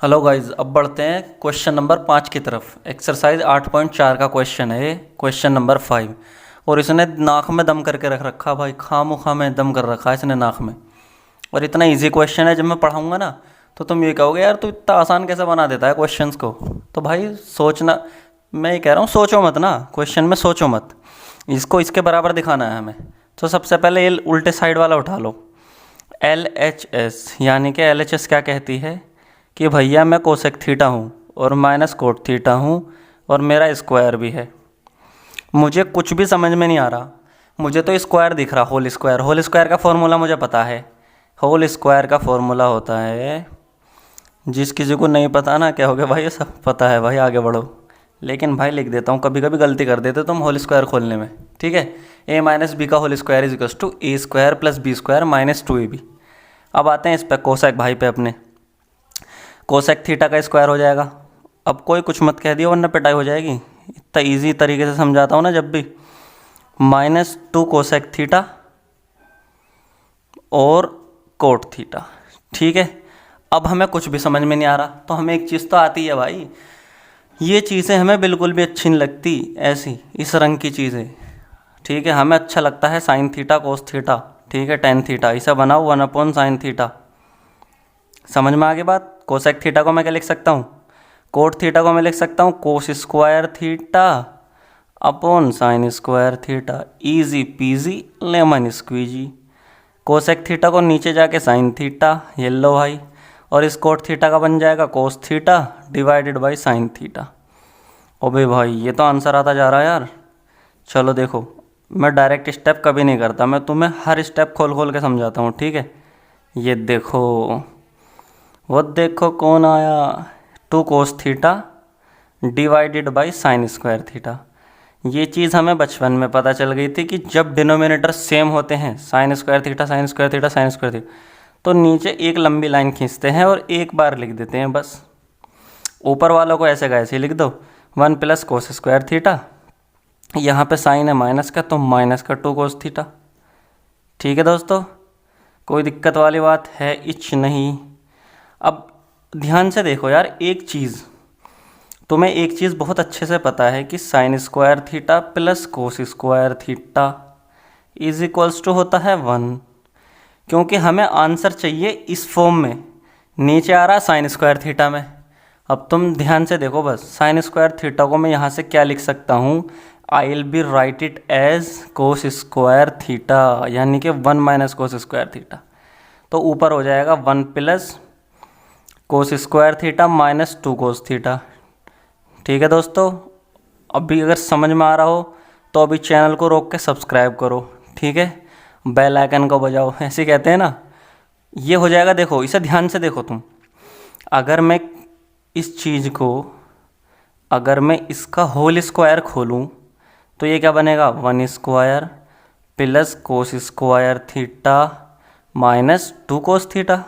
Hello guys, अब बढ़ते हैं क्वेश्चन नंबर 5 की तरफ। एक्सरसाइज 8.4 का क्वेश्चन है ये, क्वेश्चन नंबर 5। और इसने नाक में दम करके रख रखा भाई, खामोखा में दम कर रखा है इसने नाक में। और इतना इजी क्वेश्चन है, जब मैं पढ़ाऊंगा ना तो तुम ये कहोगे यार तू इतना आसान कैसे बना देता है क्वेश्चंस को। तो भाई सोचना, मैं ये कह रहा हूँ सोचो मत ना, क्वेश्चन में सोचो मत, इसको इसके बराबर दिखाना है हमें। तो सबसे पहले ये उल्टे साइड वाला उठा लो, LHS, यानी कि LHS क्या कहती है कि भैया मैं कोसेक थीटा हूँ और माइनस कोट थीटा हूँ और मेरा स्क्वायर भी है। मुझे कुछ भी समझ में नहीं आ रहा, मुझे तो स्क्वायर दिख रहा, होल स्क्वायर। होल स्क्वायर का फॉर्मूला मुझे पता है। होल स्क्वायर का फॉर्मूला होता है, जिस किसी को नहीं पता ना क्या हो गया भाई, ये सब पता है भाई, आगे बढ़ो। लेकिन भाई लिख देता हूँ, कभी कभी गलती कर देते तुम होल स्क्वायर खोलने में, ठीक है। a माइनस बी का whole square is equals to A square plus B square minus 2ab। अब आते हैं इस पर कोसेक भाई पे अपने। कोसेक थीटा का स्क्वायर हो जाएगा। अब कोई कुछ मत कह दियो वरना पिटाई हो जाएगी। इतना इजी तरीके से समझाता हूँ ना जब भी। -2 कोसेक थीटा और कोट थीटा, ठीक है। अब हमें कुछ भी समझ में नहीं आ रहा तो हमें एक चीज़ तो आती है भाई, ये चीज़ें हमें बिल्कुल भी अच्छी नहीं लगती ऐसी इस रंग की चीज़ें, ठीक है। हमें अच्छा लगता है साइन थीटा कोस थीटा, ठीक है, टेन थीटा, इसे बनाओ 1/sin थीटा। समझ में आ गई बात। कोसेक थीटा को मैं क्या लिख सकता हूँ, कोट थीटा को मैं लिख सकता हूँ कोस square theta upon sine square theta, easy peasy lemon squeezy. Cosec theta को नीचे जाके साइन थीटा, ये लो भाई, और इस कोट थीटा का बन जाएगा cos theta divided by sine theta. ओबे भाई ये तो आंसर आता जा रहा है यार। चलो देखो, मैं डायरेक्ट स्टेप कभी नहीं करता, मैं तुम्हें हर स्टेप खोल खोल के समझाता हूँ, ठीक है। ये देखो, वो देखो कौन आया, 2 कोस theta divided by sign square theta. ये चीज़ हमें बचपन में पता चल गई थी कि जब डिनोमिनेटर सेम होते हैं, sign square theta sine square theta sine square theta, तो नीचे एक लंबी लाइन खींचते हैं और एक बार लिख देते हैं बस। ऊपर वालों को ऐसे का ऐसे लिख दो, 1 प्लस कोस स्क्वायर थीटा, यहाँ पे साइन है माइनस का तो माइनस का 2 कोस थीटा। ठीक है दोस्तों, कोई दिक्कत वाली बात है इच नहीं। अब ध्यान से देखो यार, एक चीज़ तुम्हें, एक चीज़ बहुत अच्छे से पता है कि sine square theta plus cos square theta is equals to होता है 1, क्योंकि हमें आंसर चाहिए इस फॉर्म में। नीचे आ रहा साइन स्क्वायर थीटा में। अब तुम ध्यान से देखो बस, साइन स्क्वायर थीटा को मैं यहाँ से क्या लिख सकता हूँ, I will be write it as cos square theta, यानी कि 1 माइनस कोस स्क्वायर थीटा। तो ऊपर हो जाएगा 1 plus cos square theta minus 2 कोस थीटा। ठीक है दोस्तों, अभी अगर समझ में आ रहा हो तो अभी चैनल को रोक के सब्सक्राइब करो, ठीक है, बेल आइकन को बजाओ, ऐसे कहते हैं ना। ये हो जाएगा, देखो इसे ध्यान से देखो तुम। अगर मैं इस चीज़ को, अगर मैं इसका होल स्क्वायर खोलूँ तो ये क्या बनेगा, 1 square plus cos square theta minus 2 cos theta.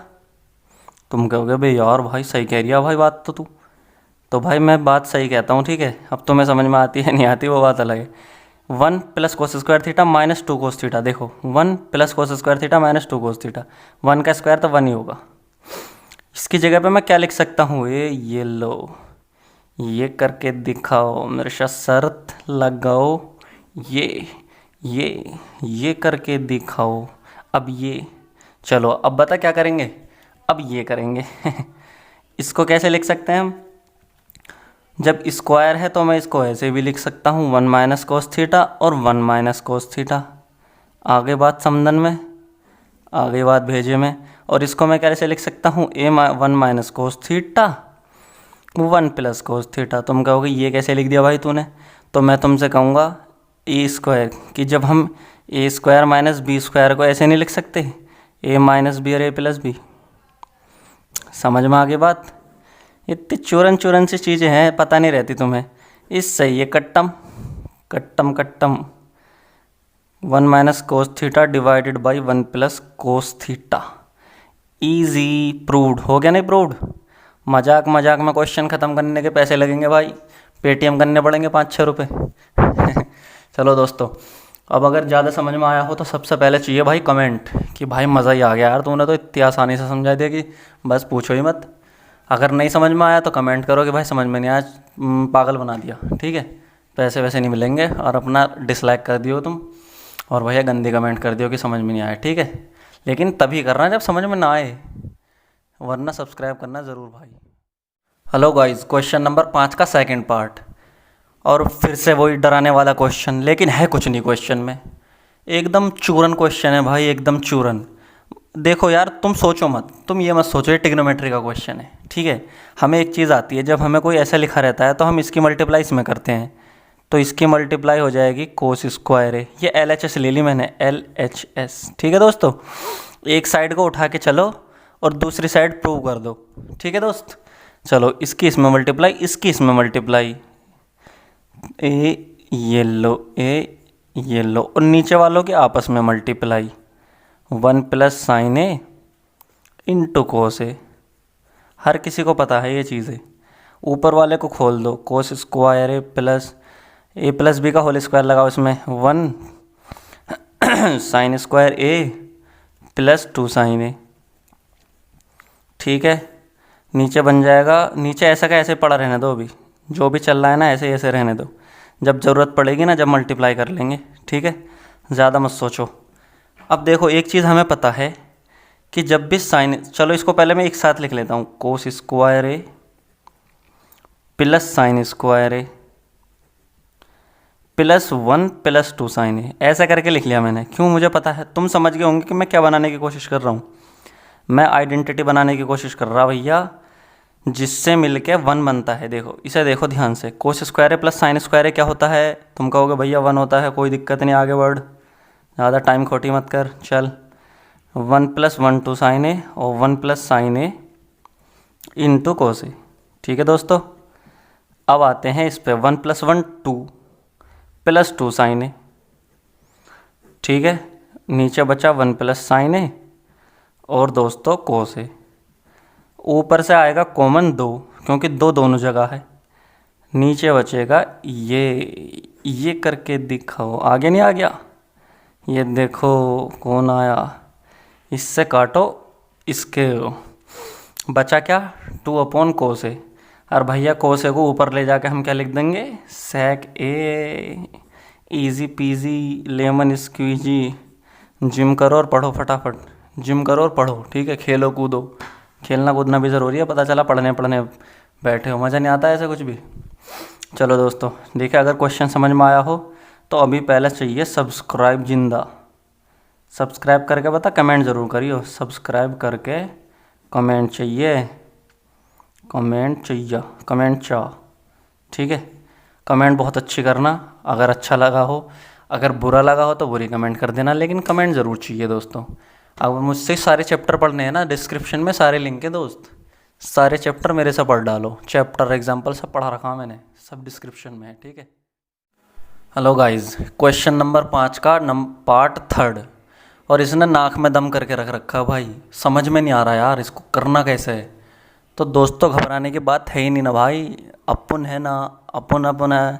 तुम कहोगे भाई यार भाई सही कह रही है भाई बात तो भाई मैं बात सही कहता हूँ, ठीक है। अब तुम्हें समझ में आती है नहीं आती वो बात अलग है। 1 plus cos square theta minus 2 cos theta, देखो 1 plus cos square theta minus 2 cos theta, 1 का स्क्वायर तो 1 ही होगा। इसकी जगह पे मैं क्या लिख सकता हूँ, ये लो, ये करके दिखाओ, मेरे साथ शर्त लगाओ, ये करके दिखाओ। अब ये, चलो अब बता क्या करेंगे, अब ये करेंगे इसको कैसे लिख सकते हैं हम, जब स्क्वायर है तो मैं इसको ऐसे भी लिख सकता हूँ 1 माइनस कोस थीटा और 1 माइनस कोस थीटा। आगे बात समझन में, आगे बात भेजे में। और इसको मैं कैसे लिख सकता हूँ, 1 minus cos theta 1 plus cos theta. तुम कहोगे ये कैसे लिख दिया भाई तूने, तो मैं तुमसे कहूँगा ए स्क्वायर, कि जब हम ए स्क्वायर माइनस बी स्क्वायर को ऐसे नहीं लिख सकते, ए माइनस बी और ए प्लस बी। समझ में आ गई बात। इतनी चूरन चूरन सी चीज़ें हैं, पता नहीं रहती तुम्हें। इससे ये कट्टम कट्टम कट्टम 1 minus cos theta divided by 1 plus cos theta, easy proved हो गया। नहीं प्रूव्ड, मजाक मजाक में क्वेश्चन ख़त्म करने के पैसे लगेंगे भाई, पेटीएम करने पड़ेंगे 5-6 रुपये चलो दोस्तों, अब अगर ज़्यादा समझ में आया हो तो सबसे पहले चाहिए भाई कमेंट कि भाई मज़ा ही आ गया यार, तूने तो इतनी आसानी से समझा दिया कि बस पूछो ही मत। अगर नहीं समझ में आया तो कमेंट करो कि भाई समझ में नहीं आया, पागल बना दिया, ठीक है। पैसे वैसे नहीं मिलेंगे, और अपना डिसलाइक कर दियो तुम, और भैया गंदी कमेंट कर दियो कि समझ में नहीं आया, ठीक है। लेकिन तभी करना जब समझ में ना आए, वरना सब्सक्राइब करना ज़रूर भाई। हेलो गाइस, क्वेश्चन नंबर 5 का सेकंड पार्ट, और फिर से वही डराने वाला क्वेश्चन, लेकिन है कुछ नहीं क्वेश्चन में, एकदम चूरन क्वेश्चन है भाई, एकदम चूरन। देखो यार, तुम सोचो मत, तुम ये मत सोचो ये ट्रिग्नोमेट्री का क्वेश्चन है, ठीक है। हमें एक चीज़ आती है, जब हमें कोई ऐसा लिखा रहता है तो हम इसकी मल्टीप्लाई इसमें करते हैं, तो इसकी मल्टीप्लाई हो जाएगी कोस स्क्वायर है। ये LHS ले ली मैंने, LHS, ठीक है दोस्तों। एक साइड को उठा के चलो और दूसरी साइड प्रूव कर दो, ठीक है दोस्त। चलो, इसकी इसमें मल्टीप्लाई, इसकी इसमें मल्टीप्लाई, ए येलो और नीचे वालों के आपस में मल्टीप्लाई, 1 प्लस साइन ए इंटू कोस ए। हर किसी को पता है ये चीज़ें। ऊपर वाले को खोल दो, कोस स्क्वायर ए प्लस बी का होल स्क्वायर लगाओ इसमें, 1 साइन स्क्वायर ए प्लस 2 साइन ए, ठीक है। नीचे बन जाएगा, नीचे ऐसा का ऐसे पड़ा रहने दो, अभी जो भी चल रहा है ना ऐसे ऐसे रहने दो, जब ज़रूरत पड़ेगी ना जब मल्टीप्लाई कर लेंगे, ठीक है। ज़्यादा मत सोचो। अब देखो, एक चीज़ हमें पता है कि जब भी साइन, चलो इसको पहले मैं एक साथ लिख लेता हूँ, कोस स्क्वायर ए प्लस साइन स्क्वायर ए प्लस 1 प्लस 2 साइन ए, ऐसा करके लिख लिया मैंने। क्यों, मुझे पता है, तुम समझ गए होंगे कि मैं क्या बनाने की कोशिश कर रहा हूँ। मैं आइडेंटिटी बनाने की कोशिश कर रहा भैया, जिससे मिलके 1 बनता है। देखो इसे, देखो ध्यान से, कोस स्क्वायर ए प्लस साइन स्क्वायर ए क्या होता है, तुम कहोगे भैया 1 होता है, कोई दिक्कत नहीं, आगे बढ़, ज़्यादा टाइम खोटी मत कर, चल। 1 प्लस 1 2 साइन ए और 1 प्लस साइन ए इंटू कोस ए, ठीक है दोस्तों। अब आते हैं इस पे, 1 प्लस 1 2 प्लस 2 साइन ए, ठीक है। नीचे बचा 1 प्लस साइन ए और दोस्तों कोस ए। ऊपर से आएगा कॉमन 2, क्योंकि 2 दोनों जगह है। नीचे बचेगा ये करके दिखाओ, आगे नहीं आ गया, ये देखो कौन आया, इससे काटो, इसके बचा क्या, 2 अपॉन कोस ए। और भैया कोस ए को ऊपर ले जाके हम क्या लिख देंगे, sec A, easy peasy lemon squeezy. Gym करो और पढ़ो फटाफट, जिम करो और पढ़ो, ठीक है। खेलो कूदो, खेलना कूदना भी ज़रूरी है, पता चला पढ़ने बैठे हो, मज़ा नहीं आता ऐसे कुछ भी। चलो दोस्तों, देखिए, अगर क्वेश्चन समझ में आया हो तो अभी पहले चाहिए सब्सक्राइब जिंदा, सब्सक्राइब करके बता, कमेंट ज़रूर करियो, सब्सक्राइब करके कमेंट चाहिए, कमेंट चाह, ठीक है। कमेंट बहुत अच्छी करना, अगर अच्छा लगा हो, अगर बुरा लगा हो तो बुरी कमेंट कर देना, लेकिन कमेंट ज़रूर चाहिए दोस्तों। अब मुझसे सारे चैप्टर पढ़ने हैं ना, डिस्क्रिप्शन में सारे लिंक है दोस्त, सारे चैप्टर मेरे से पढ़ डालो, चैप्टर एग्जाम्पल सब पढ़ा रखा मैंने, सब डिस्क्रिप्शन में है, ठीक है। हेलो गाइस, क्वेश्चन नंबर 5 का पार्ट 3, और इसने नाक में दम करके रख रखा भाई, समझ में नहीं आ रहा यार इसको करना कैसे है। तो दोस्तों, घबराने की बात है ही नहीं ना भाई, अपन है ना, अपन है,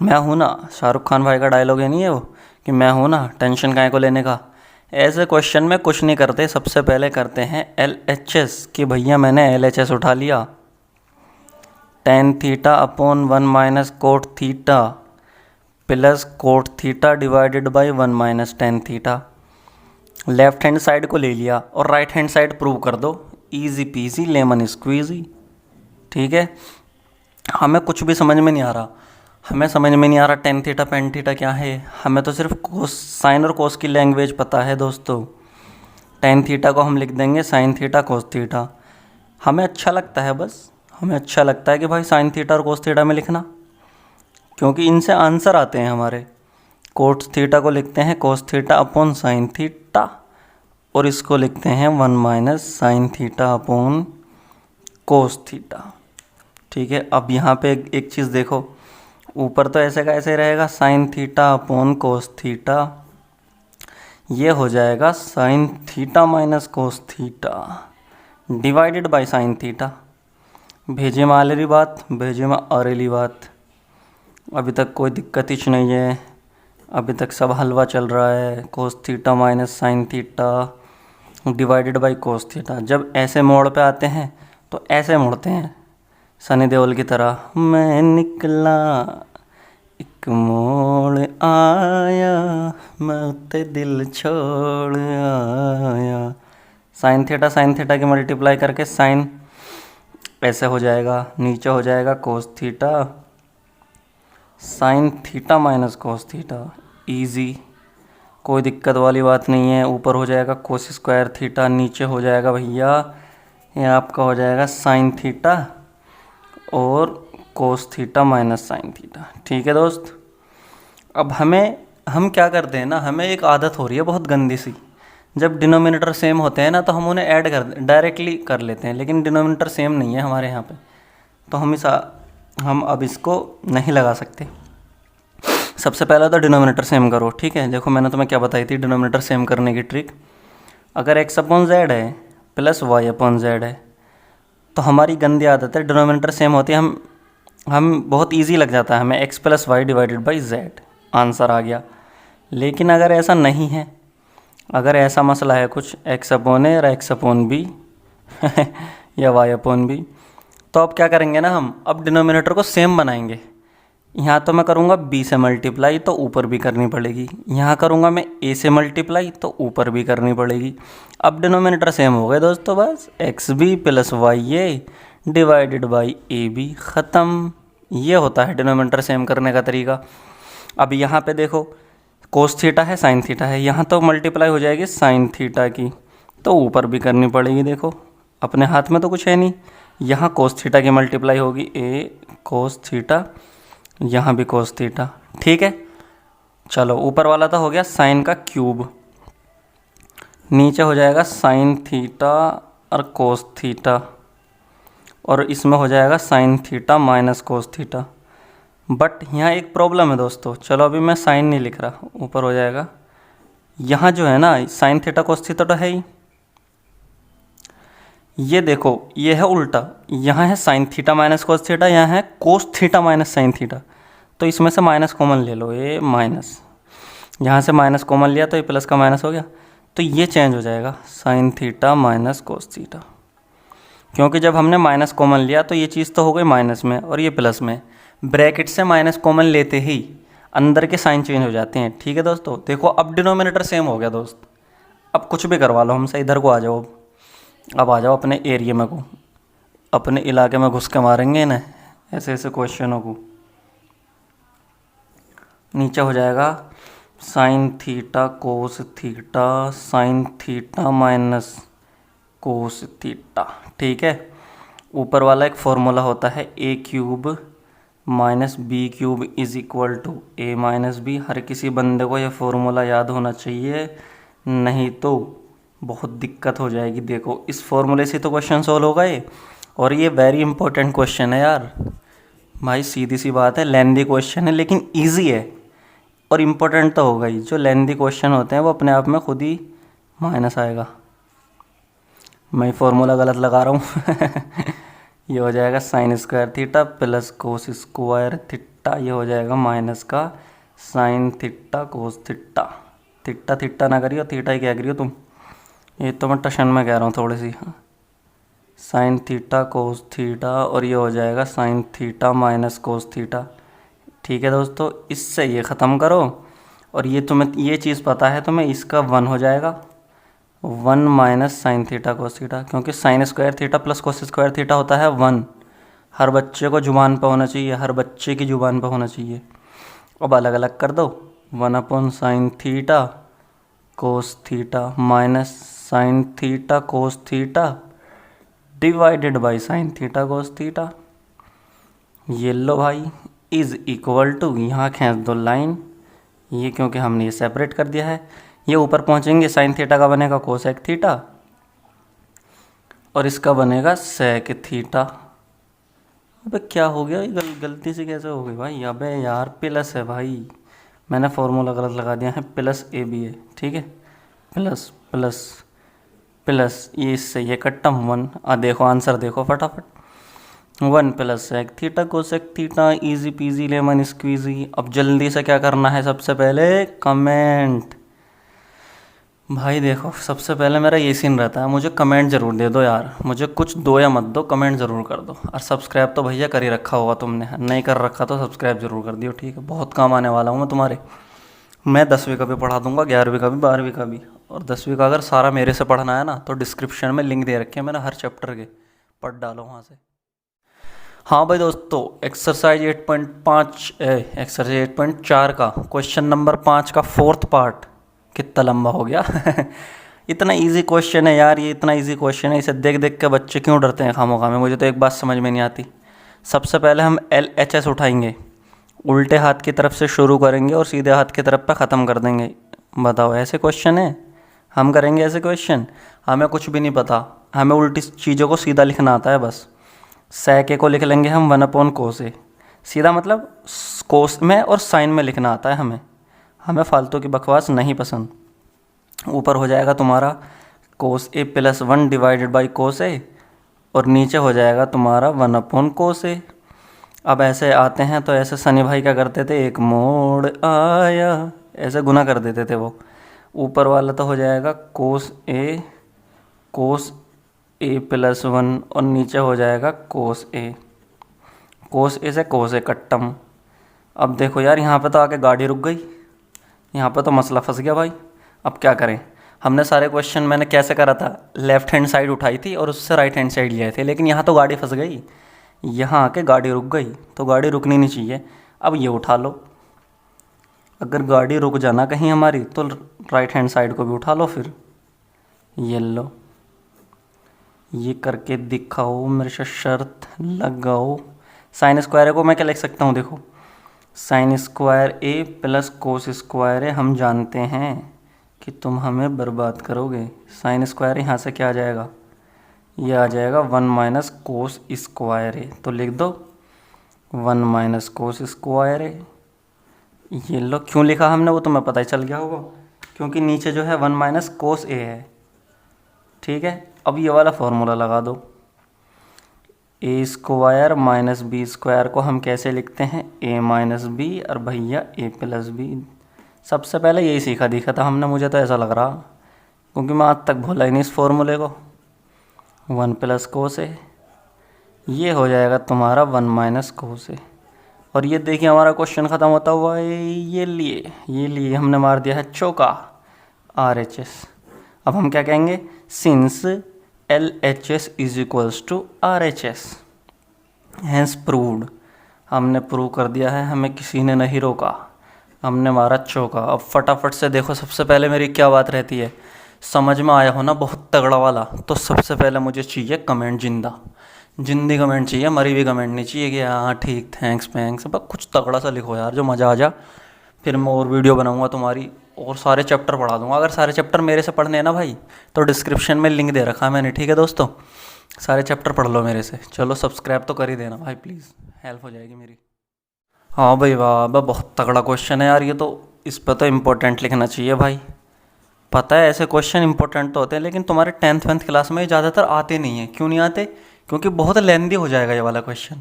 मैं हूँ ना, शाहरुख खान भाई का डायलॉग है नहीं है वो, कि मैं हूँ ना, टेंशन काहे को लेने का। ऐसे क्वेश्चन में कुछ नहीं करते, सबसे पहले करते हैं LHS, कि भैया मैंने LHS उठा लिया, tan theta upon 1 minus cot theta plus cot theta divided by 1 minus tan theta. Left hand side को ले लिया और राइट हैंड साइड प्रूव कर दो, इजी पीजी लेमन स्क्वीजी, ठीक है। हमें कुछ भी समझ में नहीं आ रहा, हमें समझ में नहीं आ रहा टेन थीटा पेन थीटा क्या है, हमें तो सिर्फ कोस साइन और कोस की लैंग्वेज पता है दोस्तों। टेन थीटा को हम लिख देंगे साइन थीटा कोस थीटा, हमें अच्छा लगता है, बस हमें अच्छा लगता है कि भाई साइन थीटा और कोस थीटा में लिखना, क्योंकि इनसे आंसर आते हैं हमारे। कोट थीटा को लिखते हैं cos theta upon sine theta, और इसको लिखते हैं 1 माइनस साइन थीटा अपॉन कोस थीटा, ठीक है। अब यहाँ पे एक चीज़ देखो, ऊपर तो ऐसे का ऐसे रहेगा sine theta upon cos theta, ये हो जाएगा sine theta minus cos theta divided by sine theta. भेजे में आलेरी बात, भेजे में अरेली बात, अभी तक कोई दिक्कत ही नहीं है, अभी तक सब हलवा चल रहा है। Cos theta minus sine theta divided by cos theta, जब ऐसे मोड़ पे आते हैं तो ऐसे मुड़ते हैं सनी देओल की तरह, मैं निकला एक मोड़ आया, मैं ते दिल छोड़ आया। साइन थीटा की मल्टीप्लाई करके साइन ऐसे हो जाएगा, नीचे हो जाएगा cos theta, sine theta minus cos theta, easy, कोई दिक्कत वाली बात नहीं है। ऊपर हो जाएगा कोस स्क्वायर थीटा, नीचे हो जाएगा भैया ये आपका हो जाएगा साइन थीटा और cos theta minus sine theta. ठीक है दोस्त, अब हम क्या करते हैं ना, हमें एक आदत हो रही है बहुत गंदी सी, जब डिनोमिनेटर सेम होते हैं ना तो हम उन्हें ऐड कर डायरेक्टली कर लेते हैं, लेकिन डिनोमिनेटर सेम नहीं है हमारे यहाँ पे, तो हम अब इसको नहीं लगा सकते। सबसे पहले तो डिनोमिनेटर सेम करो। ठीक है, देखो मैंने तुम्हें क्या बताई थी डिनोमिनेटर सेम करने की ट्रिक। अगर x अपॉन जेड है प्लस y अपॉन जेड है, तो हमारी गंदी आदत है डिनोमिनेटर सेम होती है, हम बहुत इजी लग जाता है हमें x plus Y divided by Z, answer आ गया। लेकिन अगर ऐसा नहीं है, अगर ऐसा मसला है कुछ x अपॉन ए और x अपॉन बी या y अपॉन बी, तो अब क्या करेंगे ना, हम अब डिनोमिनेटर को सेम बनाएंगे। यहाँ तो मैं करूँगा b से मल्टीप्लाई तो ऊपर भी करनी पड़ेगी, यहाँ करूँगा मैं a से मल्टीप्लाई तो ऊपर भी करनी पड़ेगी। अब डिनोमिनेटर सेम हो गए दोस्तों, बस X B plus Y A divided by A B, ख़त्म। ये होता है डिनोमिनेटर सेम करने का तरीका। अब यहाँ पे देखो कोस थीटा है साइन थीटा है, यहाँ तो मल्टीप्लाई हो जाएगी साइन थीटा की, तो ऊपर भी करनी पड़ेगी। देखो अपने हाथ में तो कुछ है नहीं, यहाँ कोस थीटा की मल्टीप्लाई होगी ए कोस थीटा, यहाँ भी कोस थीटा। ठीक है, चलो ऊपर वाला तो हो गया साइन का क्यूब, नीचे हो जाएगा साइन थीटा और कोस थीटा, और इसमें हो जाएगा sine theta minus cos theta. But यहाँ एक प्रॉब्लम है दोस्तों, चलो अभी मैं साइन नहीं लिख रहा, ऊपर हो जाएगा। यहाँ जो है ना साइन थीटा कोस थीटा तो है ही, ये देखो ये है उल्टा, यहाँ है sign theta minus cos theta, यहाँ है cos theta minus sine theta, तो इसमें से माइनस कॉमन ले लो, ये माइनस, यहाँ से माइनस कॉमन लिया तो ये प्लस का माइनस हो गया, तो ये चेंज हो जाएगा sine theta minus cos theta, क्योंकि जब हमने माइनस कॉमन लिया तो ये चीज़ तो हो गई माइनस में और ये प्लस में, ब्रैकेट से माइनस कॉमन लेते ही अंदर के साइन चेंज हो जाते हैं। ठीक है दोस्तों, देखो अब डिनोमिनेटर सेम हो गया दोस्त, अब कुछ भी करवा लो हमसे, इधर को आ जाओ, अब आ जाओ अपने एरिया में को, अपने इलाके में घुस के मारेंगे ना ऐसे ऐसे क्वेश्चनों को। नीचे हो जाएगा sine theta cos theta sine theta minus cos theta. ठीक है, ऊपर वाला एक फॉर्मूला होता है A cube minus B cube is equal to A minus B. हर किसी बंदे को यह फॉर्मूला याद होना चाहिए, नहीं तो बहुत दिक्कत हो जाएगी। देखो इस फॉर्मूले से तो क्वेश्चन सोल्व हो गए, और ये वेरी इंपॉर्टेंट क्वेश्चन है यार भाई, सीधी सी बात है, लेंदी क्वेश्चन है लेकिन इजी है और इम्पोर्टेंट तो होगा ही। जो लेंदी क्वेश्चन होते हैं वो अपने आप में खुद ही माइनस आएगा, मैं फॉर्मूला गलत लगा रहा हूँ ये हो जाएगा sign square theta plus cos square theta, ये हो जाएगा माइनस का sign theta cos theta. Theta theta ना करियो, थीटा ही क्या करियो तुम, ये तो मैं टशन में कह रहा हूँ थोड़ी सी। साइन थीटा कोस थीटा, और ये हो जाएगा sine theta minus cos theta. ठीक है दोस्तों, इससे ये ख़त्म करो, और ये तुम्हें ये चीज़ पता है तुम्हें, इसका 1 हो जाएगा, 1 minus sine theta cos theta, क्योंकि sine square theta plus cos square theta होता है 1। हर बच्चे को जुबान पे होना चाहिए, हर बच्चे की जुबान पे होना चाहिए। अब अलग अलग कर दो, 1 upon sine theta cos theta minus sine theta cos theta divided by sine theta cos theta. ये लो भाई इज़ इक्वल टू, यहाँ खींच दो लाइन, ये क्योंकि हमने ये सेपरेट कर दिया है, ये ऊपर पहुँचेंगे साइन थीटा का बनेगा कोसेक थीटा और इसका बनेगा सेक थीटा। अबे क्या हो गया, गलती से कैसे हो गई भाई, अबे यार प्लस है भाई, मैंने फॉर्मूला गलत लगा दिया है, प्लस ए बी है। ठीक है, प्लस प्लस प्लस, ये इससे ये कट्टम 1, देखो आंसर देखो फटाफट, 1 plus sec theta cosec theta, easy peasy lemon squeezy. अब जल्दी से क्या करना है, सबसे पहले कमेंट, भाई देखो, सबसे पहले मेरा ये सीन रहता है, मुझे कमेंट ज़रूर दे दो यार, मुझे कुछ दो या मत दो, कमेंट ज़रूर कर दो। और सब्सक्राइब तो भैया कर ही रखा होगा तुमने, नहीं कर रखा तो सब्सक्राइब ज़रूर कर दियो, ठीक है? बहुत काम आने वाला हूँ मैं तुम्हारे। मैं 10वीं का भी पढ़ा दूंगा, 11वीं का भी, 12वीं का भी। और 10वीं का अगर सारा मेरे से पढ़ना है ना, तो डिस्क्रिप्शन में लिंक दे रखे हैं मैंने हर चैप्टर के, पढ़ डालो वहाँ से। हाँ भाई दोस्तों, एक्सरसाइज 8.5 एक्सरसाइज 8.4 का क्वेश्चन नंबर 5 का फोर्थ पार्ट। कितना लंबा हो गया इतना इजी क्वेश्चन है यार, ये इतना इजी क्वेश्चन है, इसे देख देख के बच्चे क्यों डरते हैं खामोखा में? मुझे तो एक बात समझ में नहीं आती। सबसे पहले हम LHS उठाएंगे, उल्टे हाथ की तरफ से शुरू करेंगे और सीधे हाथ की तरफ पे ख़त्म कर देंगे। बताओ, ऐसे क्वेश्चन है? हम करेंगे ऐसे क्वेश्चन? हमें कुछ भी नहीं पता, हमें उल्टी चीज़ों को सीधा लिखना आता है बस। सैके को लिख लेंगे हम 1/कोस ए, सीधा मतलब कोस में और साइन में लिखना आता है हमें। हमें फालतू की बकवास नहीं पसंद। ऊपर हो जाएगा तुम्हारा कोस ए प्लस 1 डिवाइडेड बाई कोस ए, और नीचे हो जाएगा तुम्हारा 1/कोस ए। अब ऐसे आते हैं तो ऐसे सनी भाई क्या करते थे, एक मोड़ आया, ऐसे गुना कर देते थे वो। ऊपर वाला तो हो जाएगा कोस ए प्लस 1, और नीचे हो जाएगा कोस ए से कोस ए कट्टम। अब देखो यार, यहाँ पे तो आके गाड़ी रुक गई, यहाँ पे तो मसला फंस गया भाई। अब क्या करें? हमने सारे क्वेश्चन मैंने कैसे करा था, लेफ़्ट हैंड साइड उठाई थी और उससे राइट हैंड साइड लिए थे, लेकिन यहाँ तो गाड़ी फंस गई, यहाँ आके गाड़ी रुक गई, तो गाड़ी रुकनी नहीं चाहिए। अब ये उठा लो, अगर गाड़ी रुक जाना कहीं हमारी तो राइट हैंड साइड को भी उठा लो। फिर ये लो, ये करके दिखाओ, मेरे से शर्त लगाओ। साइन स्क्वायर को मैं क्या लिख सकता हूँ? देखो, साइन स्क्वायर ए प्लस कोस स्क्वायर ए, हम जानते हैं कि तुम हमें बर्बाद करोगे। साइन स्क्वायर यहाँ से क्या आ जाएगा, ये आ जाएगा 1 - कोस स्क्वायर ए, तो लिख दो 1 - कोस स्क्वायर ए। ये लो, क्यों लिखा हमने वो तुम्हें पता ही चल गया होगा, क्योंकि नीचे जो है 1 - कोस ए है, ठीक है? अब ये वाला फॉर्मूला लगा दो, ए स्क्वायर माइनस बी स्क्वायर को हम कैसे लिखते हैं, ए माइनस बी, और भैया ए प्लस बी। सबसे पहले यही सीखा दिखा था हमने, मुझे तो ऐसा लग रहा, क्योंकि मैं आज तक भूला ही नहीं इस फॉर्मूले को। 1 + कोस ए, ये हो जाएगा तुम्हारा 1 - कोस ए। और ये देखिए हमारा क्वेश्चन ख़त्म होता हुआ है, ये लिए हमने मार दिया है चौका, RHS। अब हम क्या कहेंगे, since LHS is equals to RHS, hence proved. हमने प्रूव कर दिया है, हमें किसी ने नहीं रोका, हमने मारा चौका। अब फटाफट से देखो, सबसे पहले मेरी क्या बात रहती है, समझ में आया हो ना बहुत तगड़ा वाला, तो सबसे पहले मुझे चाहिए कमेंट, जिंदी कमेंट चाहिए, मरी हुई कमेंट नहीं चाहिए कि हाँ ठीक थैंक्स वैंक्स, बस कुछ तगड़ा सा लिखो यार जो मज़ा आ जा। फिर मैं और वीडियो बनाऊंगा तुम्हारी, और सारे चैप्टर पढ़ा दूंगा। अगर सारे चैप्टर मेरे से पढ़ने हैं ना भाई, तो डिस्क्रिप्शन में लिंक दे रखा है मैंने, ठीक है दोस्तों? सारे चैप्टर पढ़ लो मेरे से। चलो सब्सक्राइब तो कर ही देना भाई प्लीज़, हेल्प हो जाएगी मेरी। हाँ भाई, वाह वाह, बहुत तगड़ा क्वेश्चन है यार ये तो, इस पर तो इम्पोर्टेंट लिखना चाहिए भाई। पता है ऐसे क्वेश्चन इंपॉर्टेंट तो होते हैं, लेकिन तुम्हारे 10th-11th क्लास में ज़्यादातर आते नहीं हैं। क्यों नहीं आते? क्योंकि बहुत लेंदी हो जाएगा ये वाला क्वेश्चन।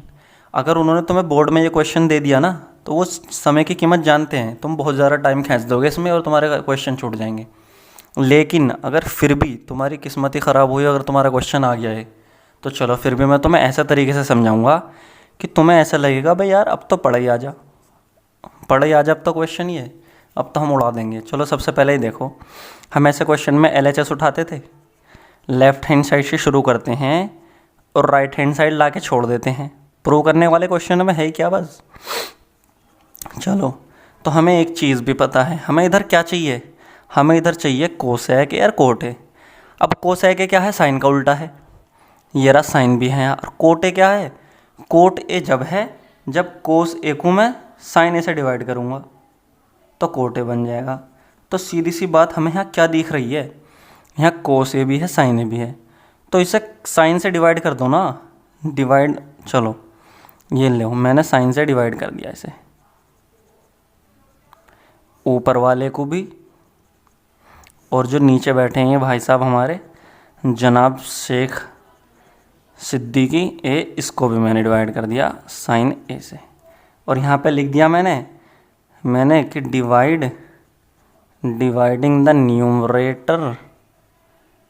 अगर उन्होंने तुम्हें बोर्ड में ये क्वेश्चन दे दिया ना, तो वो समय की कीमत जानते हैं, तुम बहुत ज़्यादा टाइम खींच दोगे इसमें और तुम्हारे क्वेश्चन छूट जाएंगे। लेकिन अगर फिर भी तुम्हारी किस्मत ही ख़राब हुई, अगर तुम्हारा क्वेश्चन आ गया है, तो चलो फिर भी मैं तुम्हें ऐसा तरीके से समझाऊँगा कि तुम्हें ऐसा लगेगा भाई यार अब तो पढ़े ही आ जा, अब तो क्वेश्चन ही है, अब तो हम उड़ा देंगे। चलो सबसे पहले ही देखो, हम ऐसे क्वेश्चन में LHS उठाते थे, लेफ़्ट हैंड साइड से शुरू करते हैं और राइट हैंड साइड ला के छोड़ देते हैं। प्रूव करने वाले क्वेश्चन में है क्या बस। चलो, तो हमें एक चीज़ भी पता है, हमें इधर क्या चाहिए, हमें इधर चाहिए कोसेक या कोट ए। अब कोसेक ए क्या है, साइन का उल्टा है, ये रहा साइन भी है यहाँ। और कोट ए क्या है, कोट ए जब है जब कोस ए को मैं साइन ए से डिवाइड करूँगा तो कोट ए बन जाएगा। तो सीधी सी बात, हमें यहाँ क्या दिख रही है, यहाँ कोस ए भी है साइन ए भी है, तो इसे साइन से डिवाइड कर दो ना, डिवाइड। चलो ये लो, मैंने साइन से डिवाइड कर दिया इसे, ऊपर वाले को भी, और जो नीचे बैठे हैं भाई साहब हमारे जनाब शेख सिद्दीकी ए, इसको भी मैंने डिवाइड कर दिया साइन ए से। और यहाँ पे लिख दिया मैंने कि divide dividing the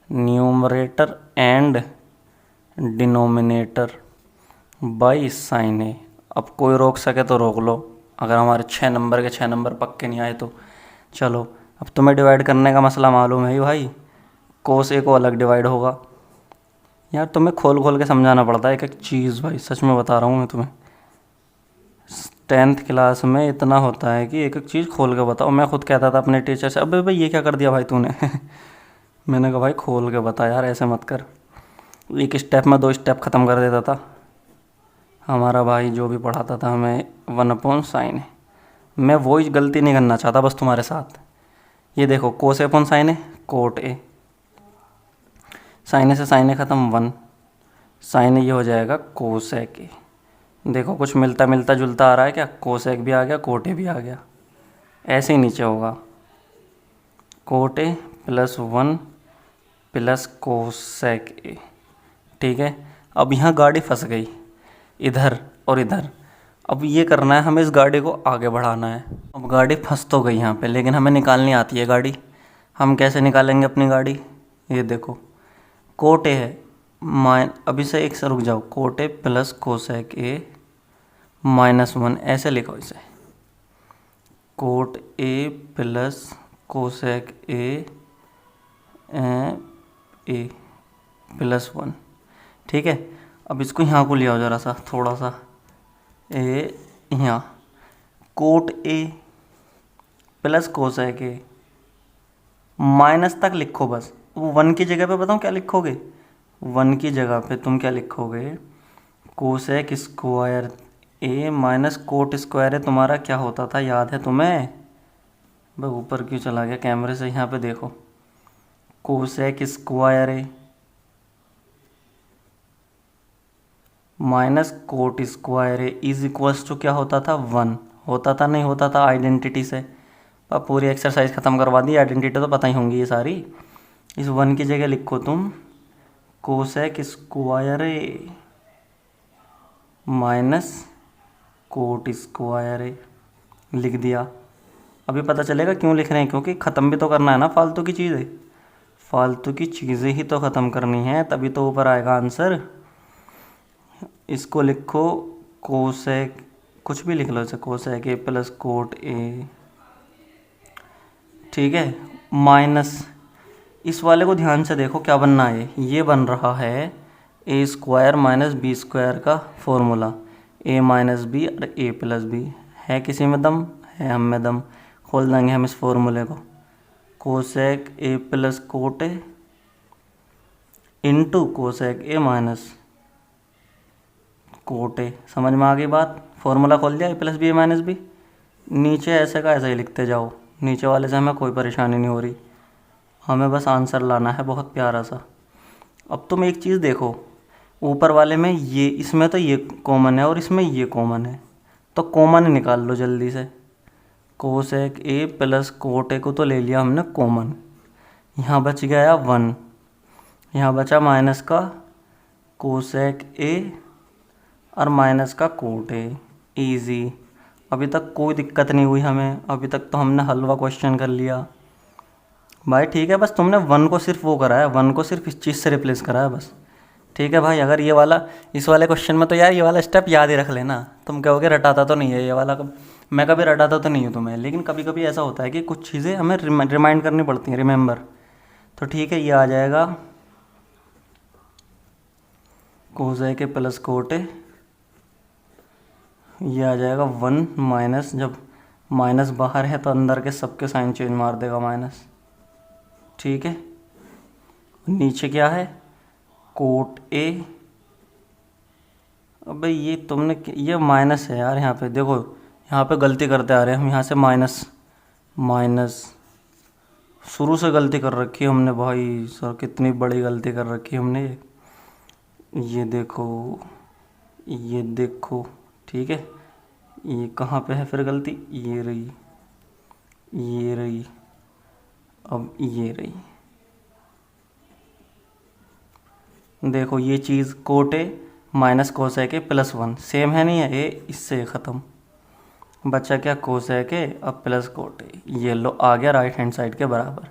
numerator and denominator by sine A. अब कोई रोक सके तो रोक लो, अगर हमारे 6 नंबर के 6 नंबर पक्के नहीं आए तो। चलो, अब तुम्हें डिवाइड करने का मसला मालूम है ही भाई, कोस ए को अलग डिवाइड होगा। यार तुम्हें खोल खोल के समझाना पड़ता है एक एक चीज़ भाई, सच में बता रहा हूँ मैं तुम्हें। 10th क्लास में इतना होता है कि एक एक चीज़ खोल के बताओ। मैं खुद कहता था अपने टीचर से, अबे भाई ये क्या कर दिया भाई तूने मैंने कहा भाई खोल के बता यार, ऐसे मत कर। एक स्टेप में 2 स्टेप ख़त्म कर देता था हमारा भाई जो भी पढ़ाता था हमें 1/sin है। मैं वो गलती नहीं करना चाहता बस तुम्हारे साथ। ये देखो कोस ए साइन है, कोट ए, साइन ए से साइन ए ख़त्म 1, साइन ए ये हो जाएगा कोसेक ए। देखो कुछ मिलता मिलता जुलता आ रहा है क्या, कोसेक भी आ गया, कोट ए भी आ गया। ऐसे ही नीचे होगा कोट ए +1 प्लस कोसेक ए। ठीक है, अब यहाँ गाड़ी फंस गई इधर और इधर। अब ये करना है हमें, इस गाड़ी को आगे बढ़ाना है। अब गाड़ी फंस तो गई यहाँ पे, लेकिन हमें निकालनी आती है गाड़ी। हम कैसे निकालेंगे अपनी गाड़ी, ये देखो कोट ए है अभी से एक से रुक जाओ, cot A plus cosec A -1, ऐसे लिखो इसे, cot A plus cosec A +1। ठीक है, अब इसको यहाँ को ले आओ ज़रा सा, थोड़ा सा ए यहाँ, cot A plus cosec A minus तक लिखो बस। वो 1 की जगह पे बताऊँ क्या लिखोगे, 1 की जगह पे तुम क्या लिखोगे, cosec square A minus cot square ए। तुम्हारा क्या होता था याद है तुम्हें, भाई ऊपर क्यों चला गया कैमरे से, यहाँ पे देखो, cosec square A minus cot square A is equals to क्या होता था, 1 होता था, नहीं होता था आइडेंटिटी से। अब पूरी एक्सरसाइज ख़त्म करवा दी, आइडेंटिटी तो पता ही होंगी ये सारी। इस 1 की जगह लिखो तुम cosec square A minus cot square ए, लिख दिया। अभी पता चलेगा क्यों लिख रहे हैं, क्योंकि ख़त्म भी तो करना है ना फालतू की चीज़ें, फालतू की चीज़ें ही तो ख़त्म करनी है, तभी तो ऊपर आएगा आंसर। इसको लिखो कोसेक, कुछ भी लिख लो इसे, cosec A plus cot A. ठीक है, माइनस इस वाले को ध्यान से देखो क्या बनना है, ये बन रहा है ए स्क्वायर माइनस बी स्क्वायर का फॉर्मूला, ए माइनस बी और ए प्लस बी। है किसी में दम, है हम में दम, खोल देंगे हम इस फॉर्मूले को। Cosec A plus cot A into cosec A minus cot A. समझ में आ गई बात, फॉर्मूला खोल दिया, ए प्लस बी ए माइनस बी। नीचे ऐसे का ऐसे ही लिखते जाओ, नीचे वाले से हमें कोई परेशानी नहीं हो रही, हमें बस आंसर लाना है बहुत प्यारा सा। अब तुम एक चीज़ देखो, ऊपर वाले में ये, इसमें तो ये कॉमन है और इसमें ये कॉमन है, तो कॉमन निकाल लो जल्दी से। Cosec A plus cot A को तो ले लिया हमने कॉमन, यहाँ बच गया 1, यहाँ बचा माइनस का कोसेक ए और माइनस का कोट ए। ईजी, अभी तक कोई दिक्कत नहीं हुई हमें, अभी तक तो हमने हलवा क्वेश्चन कर लिया भाई। ठीक है, बस तुमने 1 को सिर्फ वो करा है, 1 को सिर्फ इस चीज़ से रिप्लेस करा है बस। ठीक है भाई, अगर ये वाला, इस वाले क्वेश्चन में तो यार ये वाला स्टेप याद ही रख लेना। तुम कहोगे रटाता तो नहीं है ये वाला, मैं कभी रटाता तो नहीं हूँ तुम्हें, लेकिन कभी कभी ऐसा होता है कि कुछ चीज़ें हमें रिमाइंड करनी पड़ती हैं, रिमेंबर। तो ठीक है, ये आ जाएगा cosec A plus cot A, ये आ जाएगा 1 माइनस, जब माइनस बाहर है तो अंदर के सबके साइन चेंज मार देगा माइनस। ठीक है, नीचे क्या है, कोट ए। अबे ये तुमने, ये माइनस है यार, यहाँ पे देखो, यहाँ पे गलती करते आ रहे हैं हम, यहाँ से माइनस माइनस शुरू से गलती कर रखी है हमने भाई। सर कितनी बड़ी गलती कर रखी है हमने, ये देखो, ये देखो। ठीक है, ये कहाँ पे है फिर गलती, ये रही, ये रही, अब ये रही। देखो ये चीज़ cot A minus cosec A +1 same है नहीं है, ए इससे ख़त्म, बचा क्या, कोसेक ए अब प्लस कोट ए, ये लो आ गया राइट हैंड साइड के बराबर,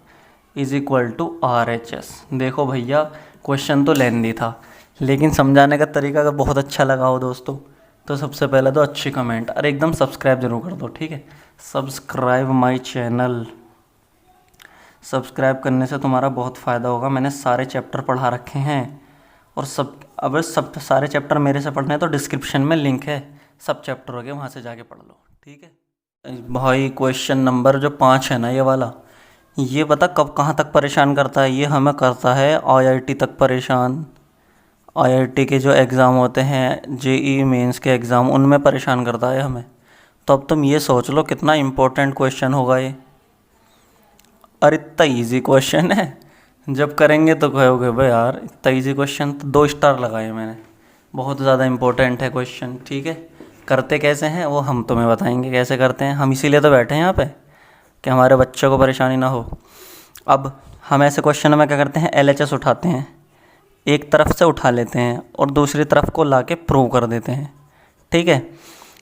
इज इक्वल टू RHS। देखो भैया क्वेश्चन तो लेंदी था, लेकिन समझाने का तरीका अगर बहुत अच्छा लगा हो दोस्तों तो सबसे पहले तो अच्छी कमेंट और एकदम सब्सक्राइब जरूर कर दो, ठीक है। सब्सक्राइब माय चैनल, सब्सक्राइब करने से तुम्हारा बहुत फ़ायदा होगा। मैंने सारे चैप्टर पढ़ा रखे हैं और अब सब सारे चैप्टर मेरे से पढ़ने हैं तो डिस्क्रिप्शन में लिंक है सब चैप्टरों के, वहाँ से जाके पढ़ लो, ठीक है भाई। क्वेश्चन नंबर जो 5 है ना ये वाला, ये बता कब कहाँ तक परेशान करता है। ये हमें करता है IIT तक परेशान। IIT के जो एग्ज़ाम होते हैं, JEE मेंस के एग्ज़ाम, उनमें परेशान करता है हमें। तो अब तुम ये सोच लो कितना इम्पोर्टेंट क्वेश्चन होगा ये। अरे इतना ईजी क्वेश्चन है, जब करेंगे तो कहोगे भाई यार इतना ईजी क्वेश्चन, तो 2 स्टार लगाए मैंने। बहुत ज़्यादा इम्पोर्टेंट है क्वेश्चन, ठीक है। करते कैसे हैं वो हम तुम्हें बताएंगे कैसे करते हैं, हम इसीलिए तो बैठे हैं यहाँ पे कि हमारे बच्चों को परेशानी ना हो। अब हम ऐसे क्वेश्चन में क्या करते हैं, LHS उठाते हैं, एक तरफ से उठा लेते हैं और दूसरी तरफ को ला के प्रूव कर देते हैं, ठीक है।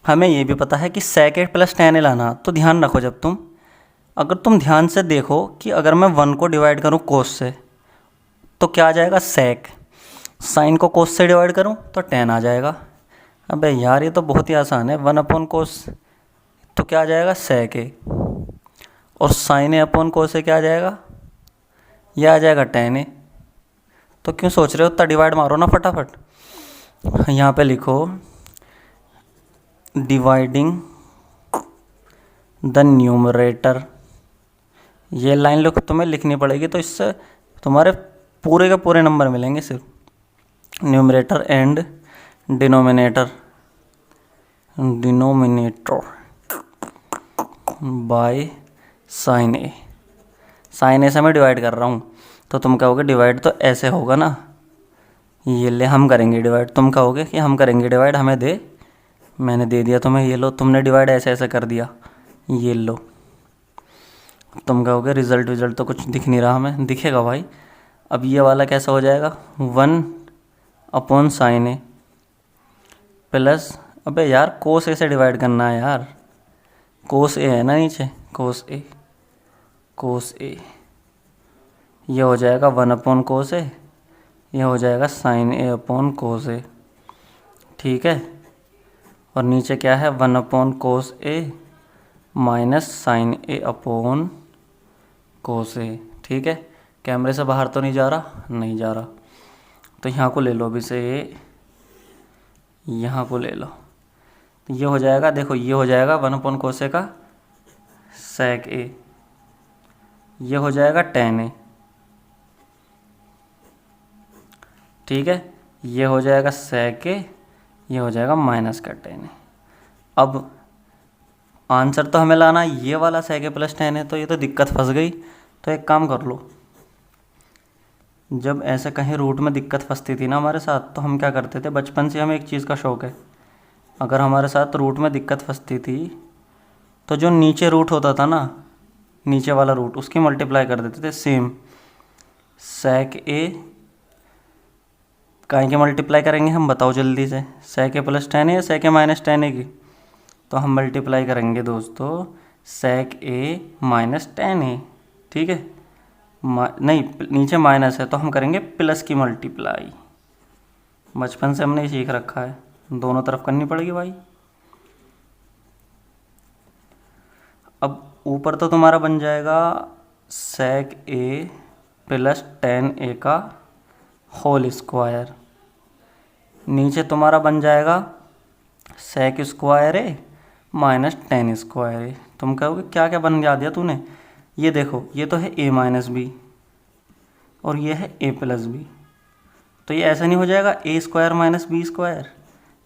हमें ये भी पता है कि sec a plus tan a लाना, तो ध्यान रखो जब अगर तुम ध्यान से देखो कि अगर मैं 1 को डिवाइड करूँ कोस से तो क्या आ जाएगा sec, साइन को कोस से डिवाइड करूँ तो tan आ जाएगा। अबे यार ये तो बहुत ही आसान है, 1 अपॉन कोस तो क्या आ जाएगा sec a, और साइन a अपॉन कोस से क्या आ जाएगा, यह आ जाएगा tan a। तो क्यों सोच रहे हो, इतना डिवाइड मारो ना फटाफट। यहाँ पे लिखो डिवाइडिंग द न्यूमरेटर, ये लाइन लिखो, तुम्हें लिखनी पड़ेगी तो इससे तुम्हारे पूरे के पूरे नंबर मिलेंगे सिर्फ। Numerator and denominator by sine A. Sine A से मैं डिवाइड कर रहा हूँ तो तुम कहोगे डिवाइड तो ऐसे होगा ना, ये ले हम करेंगे डिवाइड, तुम कहोगे कि हम करेंगे डिवाइड, हमें दे, मैंने दे दिया तुम्हें, ये लो, तुमने डिवाइड ऐसे ऐसे कर दिया, ये लो। तुम कहोगे रिजल्ट तो कुछ दिख नहीं रहा हमें, दिखेगा भाई। अब ये वाला कैसा हो जाएगा, 1 अपॉन साइन ए प्लस, अबे यार कोस ए से डिवाइड करना है यार, कोस ए है ना नीचे, कोस ए ये हो जाएगा 1 अपॉन कोस ए, ये हो जाएगा साइन ए अपॉन कोस ए, ठीक है। और नीचे क्या है, 1 अपॉन कोस ए माइनस साइन ए अपॉन कोस ए, ठीक है। कैमरे से बाहर तो नहीं जा रहा, नहीं जा रहा, तो यहाँ को ले लो अभी से, यहाँ को ले लो, तो ये हो जाएगा, देखो ये हो जाएगा 1 अपॉन कोस ए का sec a, ये हो जाएगा tan a, ठीक है। ये हो जाएगा sec a, ये हो जाएगा माइनस का tan a। अब आंसर तो हमें लाना ये वाला sec a plus tan a, तो ये तो दिक्कत फंस गई। तो एक काम कर लो, जब ऐसे कहीं रूट में दिक्कत फंसती थी ना हमारे साथ, तो हम क्या करते थे, बचपन से हमें एक चीज़ का शौक़ है, अगर हमारे साथ रूट में दिक्कत फंसती थी तो जो नीचे रूट होता था ना, नीचे वाला रूट, उसकी मल्टीप्लाई कर देते थे सेम। sec a काहे की मल्टीप्लाई करेंगे हम, बताओ जल्दी से, sec a plus tan a या sec a minus tan a की, तो हम मल्टीप्लाई करेंगे दोस्तों sec a minus tan a, ठीक है। नहीं नीचे माइनस है तो हम करेंगे प्लस की मल्टीप्लाई, बचपन से हमने सीख रखा है, दोनों तरफ करनी पड़ेगी भाई। अब ऊपर तो तुम्हारा बन जाएगा sec a plus tan a का होल स्क्वायर, नीचे तुम्हारा बन जाएगा sec square a minus tan square a। तुम कहोगे क्या क्या बन दिया तूने, ये देखो ये तो है a माइनस बी और ये है a प्लस बी, तो ये ऐसा नहीं हो जाएगा a square minus B square,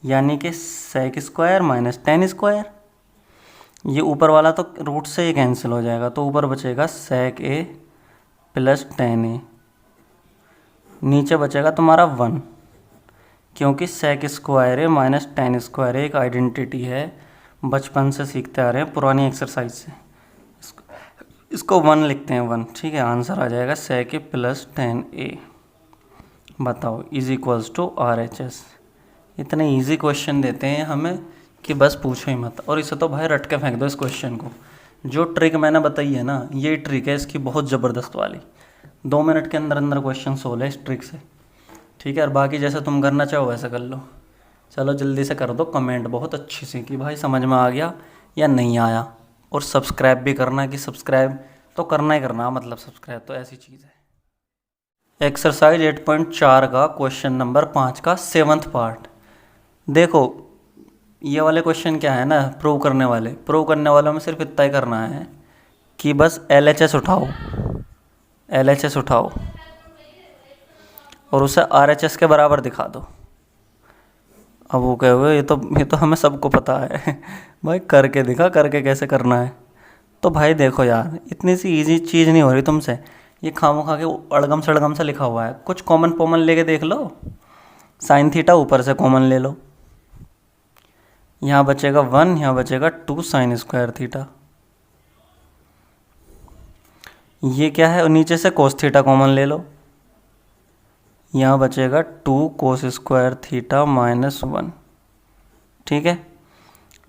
यानी कि sec square minus tan square. ये ऊपर वाला तो रूट से ही कैंसिल हो जाएगा, तो ऊपर बचेगा sec a plus tan a, नीचे बचेगा तुम्हारा 1, क्योंकि sec square a minus tan square a एक आइडेंटिटी है, बचपन से सीखते आ रहे हैं पुरानी एक्सरसाइज से, इसको 1 लिखते हैं 1, ठीक है। आंसर आ जाएगा sec a plus tan a, बताओ इज इक्वल्स टू RHS। इतने इजी क्वेश्चन देते हैं हमें कि बस पूछो ही मत। और इसे तो भाई रट के फेंक दो इस क्वेश्चन को। जो ट्रिक मैंने बताई है ना, ये ट्रिक है इसकी बहुत ज़बरदस्त वाली। 2 मिनट के अंदर अंदर क्वेश्चन सोल्व है इस ट्रिक से, ठीक है। और बाकी जैसे तुम करना चाहो वैसे कर लो। चलो जल्दी से कर दो कमेंट बहुत अच्छी सी कि भाई समझ में आ गया या नहीं आया। और सब्सक्राइब भी करना, कि सब्सक्राइब तो करना ही करना, मतलब सब्सक्राइब तो ऐसी चीज़ है। एक्सरसाइज 8.4 का क्वेश्चन नंबर 5 का 7th पार्ट। देखो ये वाले क्वेश्चन क्या है ना, प्रूव करने वालों में सिर्फ इतना ही करना है कि बस LHS उठाओ, LHS उठाओ और उसे RHS के बराबर दिखा दो। अब वो कहे हुए ये तो हमें सबको पता है भाई करके दिखा, करके कैसे करना है। तो भाई देखो यार, इतनी सी इजी चीज़ नहीं हो रही तुमसे। ये खामोखा के अड़गम सड़गम सा लिखा हुआ है, कुछ कॉमन पॉमन लेके देख लो। साइन थीटा ऊपर से कॉमन ले लो, यहाँ बचेगा 1, यहाँ बचेगा 2 साइन स्क्वायर थीटा। ये क्या है, नीचे से कोस थीटा कॉमन ले लो, यहाँ बचेगा 2 कोस स्क्वायर थीटा -1, ठीक है।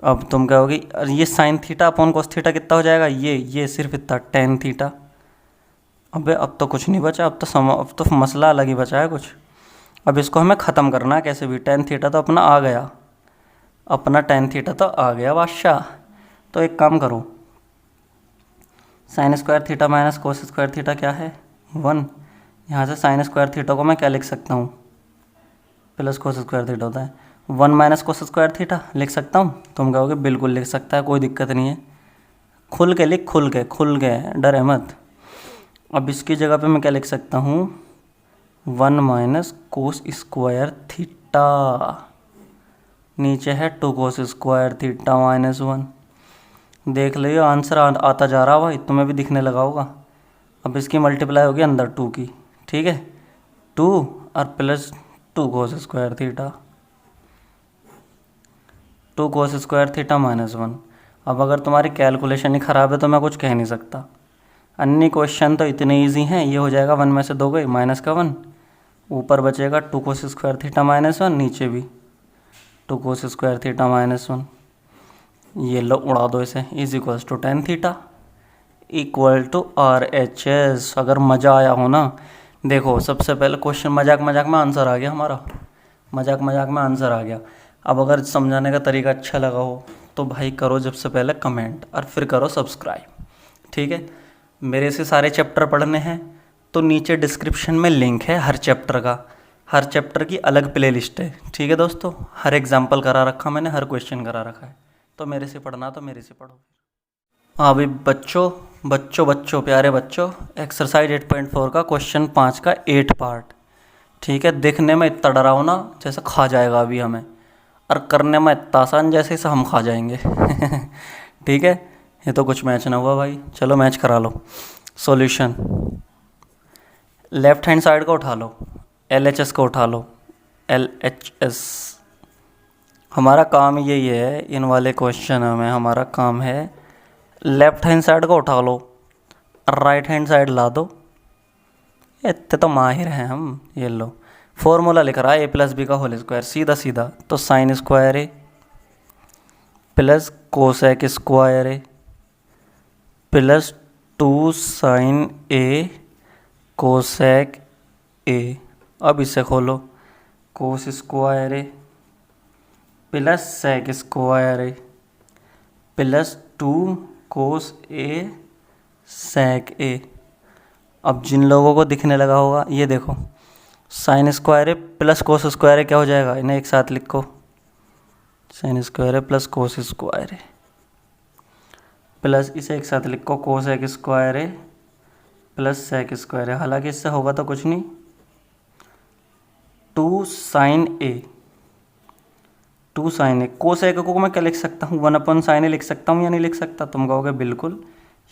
अब तुम कहोगे ये sine theta upon cos theta कितना हो जाएगा, ये सिर्फ इतना टेन थीटा। अबे अब तो कुछ नहीं बचा, अब तो मसला अलग ही बचा है कुछ। अब इसको हमें ख़त्म करना है कैसे भी। टेन थीटा तो अपना आ गया, अपना टेन थीटा तो आ गया बादशाह। तो एक काम करो, साइन स्क्वायर थीटा माइनस कोस स्क्वायर थीटा क्या है 1। यहाँ से साइन स्क्वायर थीटा को मैं क्या लिख सकता हूँ, प्लस कोस स्क्वायर थीटा होता है। 1 माइनस कोस स्क्वायर थीटा लिख सकता हूँ। तुम कहोगे बिल्कुल लिख सकता है, कोई दिक्कत नहीं है। खुल के लिख, खुल के डरे मत। अब इसकी जगह पे मैं क्या लिख सकता हूँ, 1 माइनस कोस स्क्वायर थीटा, नीचे है 2 कोस स्क्वायर थीटा -1। देख लियो आंसर आता जा रहा भाई, तुम्हें भी दिखने लगा होगा। अब इसकी मल्टीप्लाई होगी अंदर 2 की, ठीक है, 2 और प्लस 2 कोस स्क्वायर थीटा, 2 कोस स्क्वायर थीटा -1। अब अगर तुम्हारी कैलकुलेशन ही ख़राब है तो मैं कुछ कह नहीं सकता। अन्य क्वेश्चन तो इतने इजी हैं। ये हो जाएगा 1 में से 2 गई, माइनस का 1, ऊपर बचेगा 2 कोस स्क्वायर थीटा -1, नीचे भी 2 कोस स्क्वायर थीटा -1। ये लो उड़ा दो इसे, is equals to tan theta equal to RHS। अगर मज़ा आया हो ना, देखो सबसे पहले क्वेश्चन मजाक में आंसर आ गया हमारा, मजाक में आंसर आ गया। अब अगर समझाने का तरीका अच्छा लगा हो तो भाई करो सबसे पहले कमेंट और फिर करो सब्सक्राइब, ठीक है। मेरे से सारे चैप्टर पढ़ने हैं तो नीचे डिस्क्रिप्शन में लिंक है हर चैप्टर का, हर चैप्टर की अलग प्ले लिस्ट है, ठीक है दोस्तों। हर एग्जाम्पल करा रखा मैंने, हर क्वेश्चन करा रखा है। तो मेरे से पढ़ना तो मेरे से पढ़ो। हाँ भाई बच्चों प्यारे बच्चों, एक्सरसाइज 8.4 का क्वेश्चन 5 का 8 पार्ट, ठीक है। देखने में इतना डराओ ना जैसे खा जाएगा अभी हमें, और करने में इतना आसान जैसे इसे हम खा जाएंगे ठीक है। ये तो कुछ मैच ना हुआ भाई, चलो मैच करा लो। सॉल्यूशन, लेफ्ट हैंड साइड को उठा लो, LHS को उठा लो, LHS। हमारा काम यही है इन वाले क्वेश्चन में, हमारा काम है लेफ्ट हैंड साइड को उठा लो, राइट हैंड साइड ला दो। इतने तो माहिर हैं हम। ये लो फॉर्मूला लिख रहा है A+B का होल स्क्वायर, सीधा सीधा। तो sine square A plus cosec square A plus 2 sine A cosec A। अब इसे खोलो, cos square A plus sec square A plus 2 cos A sec A। अब जिन लोगों को दिखने लगा होगा, ये देखो sine square A plus cos square A क्या हो जाएगा, इन्हें एक साथ लिखो, sine square A plus cos square A plus इसे एक साथ लिखो cosec square A plus sec square A। हालांकि इससे होगा तो कुछ नहीं, 2 sine A, 2 sine A। Cosec को मैं क्या लिख सकता हूँ, 1/sin A लिख सकता हूँ या नहीं लिख सकता। तुम कहोगे बिल्कुल,